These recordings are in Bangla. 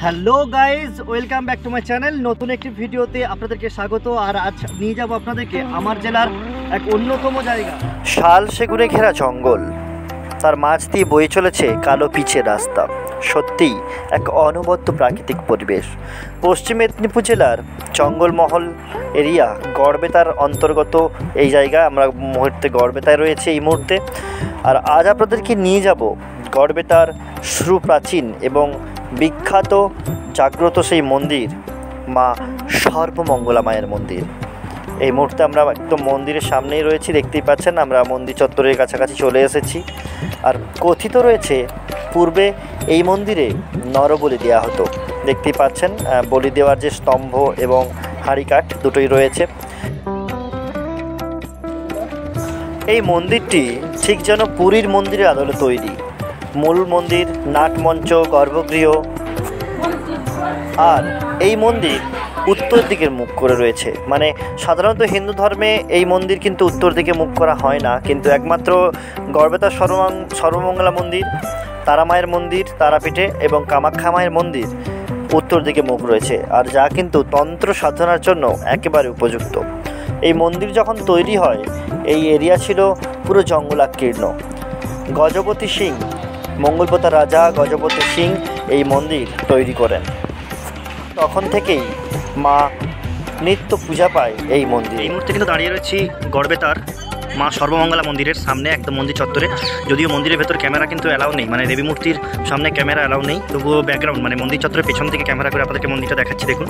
Hello guys, welcome back to my channel. নতুন একটি ভিডিওতে আপনাদেরকে স্বাগত। আর আজ নিয়ে যাব আপনাদেরকে আমার জেলার এক অন্যতম জায়গা। শাল সেগুনে ঘেরা জঙ্গল, তার মাঝ দিয়ে বয়ে চলেছে কালো পিচের রাস্তা। সত্যিই এক অনবদ্য প্রাকৃতিক পরিবেশ। পশ্চিম মেদিনীপুর জেলার জঙ্গলমহল এরিয়া গড়বেতার অন্তর্গত এই জায়গা। আমরা মুহূর্তে গড়বেতায় রয়েছে এই মুহূর্তে। আর আজ আপনাদেরকে নিয়ে যাব গড়বেতার সুপ্রাচীন এবং বিখ্যাত জাগ্রত সেই মন্দির, মা সর্বমঙ্গলা মায়ের মন্দির। এই মুহূর্তে আমরা একদম মন্দিরের সামনেই রয়েছি, দেখতেই পাচ্ছেন। আমরা মন্দির চত্বরের কাছাকাছি চলে এসেছি। আর কথিত রয়েছে পূর্বে এই মন্দিরে নরবলি দেওয়া হতো। দেখতেই পাচ্ছেন বলি দেওয়ার যে স্তম্ভ এবং হাঁড়িকাঠ দুটোই রয়েছে। এই মন্দিরটি ঠিক যেন পুরীর মন্দিরের আদলে তৈরি। মূল মন্দির, নাটমঞ্চ, গর্ভগৃহ। আর এই মন্দির উত্তর দিকের মুখ করে রয়েছে। মানে সাধারণত হিন্দু ধর্মে এই মন্দির কিন্তু উত্তর দিকে মুখ করা হয় না, কিন্তু একমাত্র গড়বেতার সর্বমঙ্গলা মন্দির, তারা মায়ের মন্দির তারাপীঠে এবং কামাখ্যা মায়ের মন্দির উত্তর দিকে মুখ রয়েছে। আর যা কিন্তু তন্ত্র সাধনার জন্য একেবারে উপযুক্ত। এই মন্দির যখন তৈরি হয় এই এরিয়া ছিল পুরো জঙ্গলাকীর্ণ। গজপতি সিং, মঙ্গলপোতা রাজা গজপতি সিং এই মন্দির তৈরি করেন। তখন থেকেই মা নিত্য পূজা পায় এই মন্দির। এই মুহূর্তে কিন্তু দাঁড়িয়ে রয়েছি গড়বেতার মা সর্বমঙ্গলা মন্দিরের সামনে, একদম মন্দির চত্বরে। যদিও মন্দিরের ভেতর ক্যামেরা কিন্তু অ্যালাউ নেই, মানে দেবী মূর্তির সামনে ক্যামেরা অ্যালাউ নেই, তবুও ব্যাকগ্রাউন্ড মানে মন্দির চত্বরের পেছন থেকে ক্যামেরা করে আপনাদেরকে মন্দিরটা দেখাচ্ছি, দেখুন।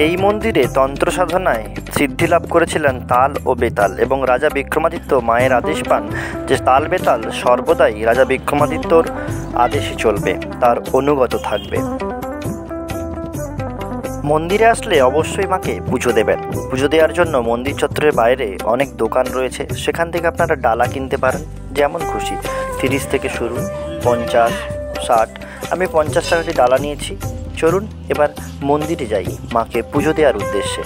এই মন্দিরে তন্ত্র সাধনায় সিদ্ধি লাভ করেছিলেন তাল ও বেতাল, এবং রাজা বিক্রমাদিত্য মায়ের আদেশ পান যে তাল বেতাল সর্বদাই রাজা বিক্রমাদিত্যর আদেশে চলবে, তার অনুগত থাকবে। মন্দিরে আসলে অবশ্যই মাকে পুজো দেবেন। পুজো দেওয়ার জন্য মন্দির চত্বরের বাইরে অনেক দোকান রয়েছে, সেখান থেকে আপনারা ডালা কিনতে পারেন যেমন খুশি। 30 থেকে শুরু, 50, 60। আমি 50 টাকাটি ডালা নিয়েছি। চলুন এবার মন্দিরে যাই মাকে পুজো দেওয়ার উদ্দেশ্যে।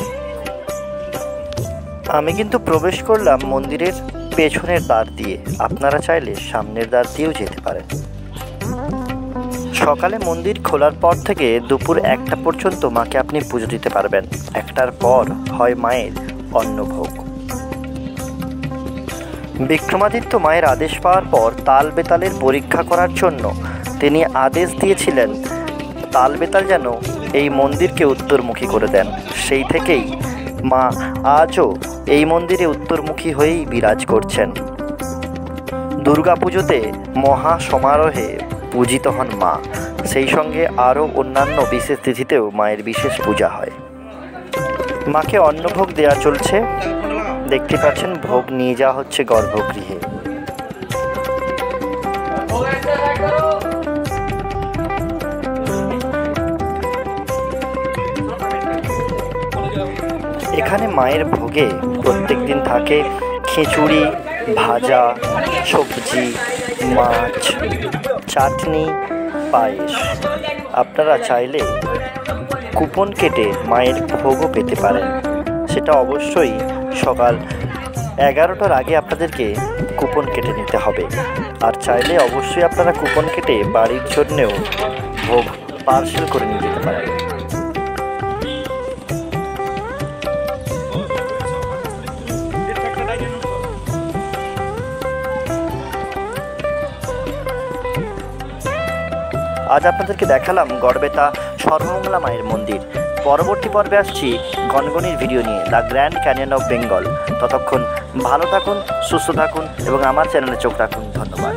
আমি কিন্তু প্রবেশ করলাম মন্দিরের পেছনের দ্বার দিয়ে। আপনারা চাইলে সামনের দ্বার দিয়েও যেতে পারেন। সকালে মন্দির খোলার পর থেকে দুপুর 1টা পর্যন্ত মাকে আপনি পুজো দিতে পারবেন। 1টার পর হয় মায়ের অন্নভোগ। বিক্রমাদিত্য মায়ের আদেশ পাওয়ার পর তাল বেতালের পরীক্ষা করার জন্য তিনি আদেশ দিয়েছিলেন তাল বেতাল যেন এই মন্দিরকে উত্তরমুখী করে দেন। সেই থেকেই মা আজও এই মন্দিরে উত্তরমুখী হয়েই বিরাজ করছেন। দুর্গাপুজোতে মহা সমারোহে পূজিত হন মা। সেই সঙ্গে আরও অন্যান্য বিশেষ তিথিতেও মায়ের বিশেষ পূজা হয়। মাকে অন্নভোগ দেওয়া চলছে, দেখতে পাচ্ছেন। ভোগ নিয়ে যাওয়া হচ্ছে গর্ভগৃহে। এখানে মায়ের ভোগে প্রত্যেক দিন থাকে খিচুড়ি, ভাজা, সবজি, মাছ, চাটনি, পায়েস। আপনারা চাইলে কুপন কেটে মায়ের ভোগও পেতে পারেন। সেটা অবশ্যই সকাল 11টার আগে আপনাদেরকে কুপন কেটে নিতে হবে। আর চাইলে অবশ্যই আপনারা কুপন কেটে বাড়ির জন্যেও ভোগ পার্সেল করে নিয়ে যেতে পারেন। আজ আপনাদেরকে দেখালাম গড়বেতা সর্বমঙ্গলা মায়ের মন্দির। পরবর্তী পর্বে আসছি গনগনির ভিডিও নিয়ে, the grand canyon of Bengal. ততক্ষণ ভালো থাকুন, সুস্থ থাকুন এবং আমার চ্যানেলে চোখ রাখুন। ধন্যবাদ।